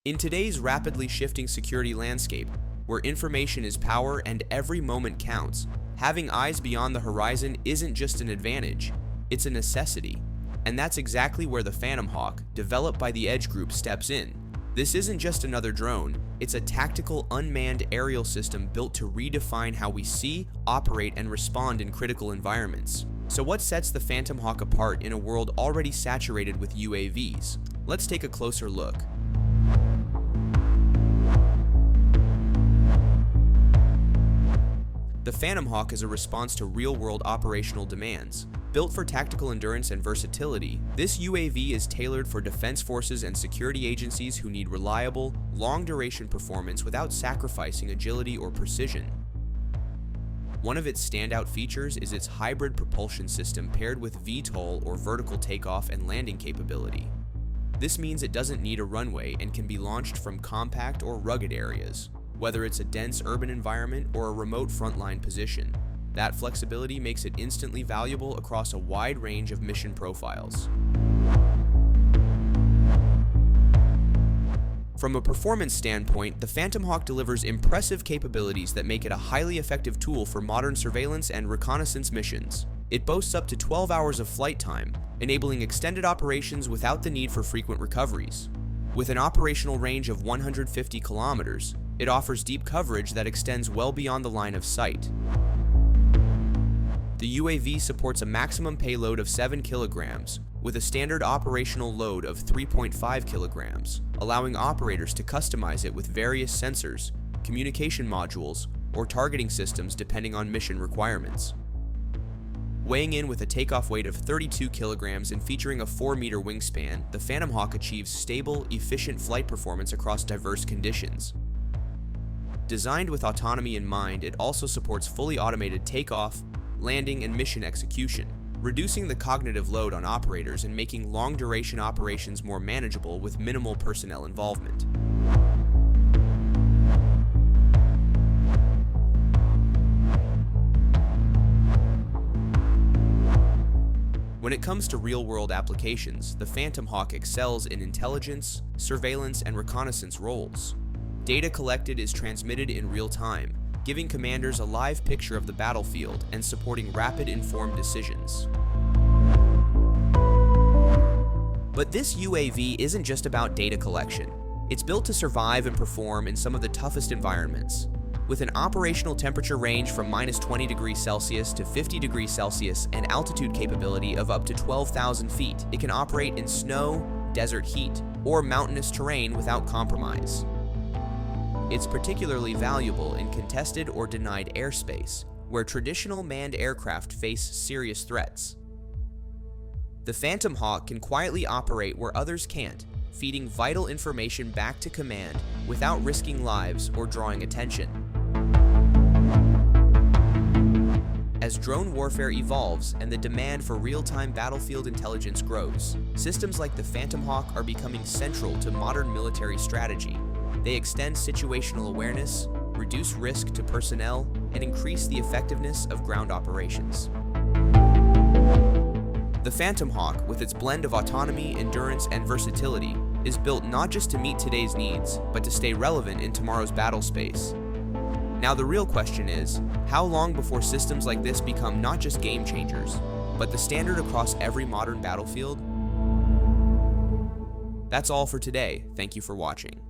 In today's rapidly shifting security landscape, where information is power and every moment counts, having eyes beyond the horizon isn't just an advantage, it's a necessity. And that's exactly where the PHANTOMHAWK, developed by the Edge Group, steps in. This isn't just another drone, it's a tactical unmanned aerial system built to redefine how we see, operate, and respond in critical environments. So what sets the PHANTOMHAWK apart in a world already saturated with UAVs? Let's take a closer look. The PHANTOMHAWK is a response to real-world operational demands. Built for tactical endurance and versatility, this UAV is tailored for defense forces and security agencies who need reliable, long-duration performance without sacrificing agility or precision. One of its standout features is its hybrid propulsion system paired with VTOL or vertical takeoff and landing capability. This means it doesn't need a runway and can be launched from compact or rugged areas, whether it's a dense urban environment or a remote frontline position. That flexibility makes it instantly valuable across a wide range of mission profiles. From a performance standpoint, the PHANTOMHAWK delivers impressive capabilities that make it a highly effective tool for modern surveillance and reconnaissance missions. It boasts up to 12 hours of flight time, enabling extended operations without the need for frequent recoveries. With an operational range of 150 kilometers, it offers deep coverage that extends well beyond the line of sight. The UAV supports a maximum payload of 7 kilograms, with a standard operational load of 3.5 kilograms, allowing operators to customize it with various sensors, communication modules, or targeting systems depending on mission requirements. Weighing in with a takeoff weight of 32 kilograms and featuring a 4-meter wingspan, the PHANTOMHAWK achieves stable, efficient flight performance across diverse conditions. Designed with autonomy in mind, it also supports fully automated takeoff, landing, and mission execution, reducing the cognitive load on operators and making long-duration operations more manageable with minimal personnel involvement. When it comes to real-world applications, the PHANTOMHAWK excels in intelligence, surveillance, and reconnaissance roles. Data collected is transmitted in real time, giving commanders a live picture of the battlefield and supporting rapid, informed decisions. But this UAV isn't just about data collection. It's built to survive and perform in some of the toughest environments. With an operational temperature range from -20 degrees Celsius to 50 degrees Celsius and altitude capability of up to 12,000 feet, it can operate in snow, desert heat, or mountainous terrain without compromise. It's particularly valuable in contested or denied airspace, where traditional manned aircraft face serious threats. The PHANTOMHAWK can quietly operate where others can't, feeding vital information back to command without risking lives or drawing attention. As drone warfare evolves and the demand for real-time battlefield intelligence grows, systems like the PHANTOMHAWK are becoming central to modern military strategy. They extend situational awareness, reduce risk to personnel, and increase the effectiveness of ground operations. The PHANTOMHAWK, with its blend of autonomy, endurance, and versatility, is built not just to meet today's needs, but to stay relevant in tomorrow's battle space. Now the real question is, how long before systems like this become not just game changers, but the standard across every modern battlefield? That's all for today. Thank you for watching.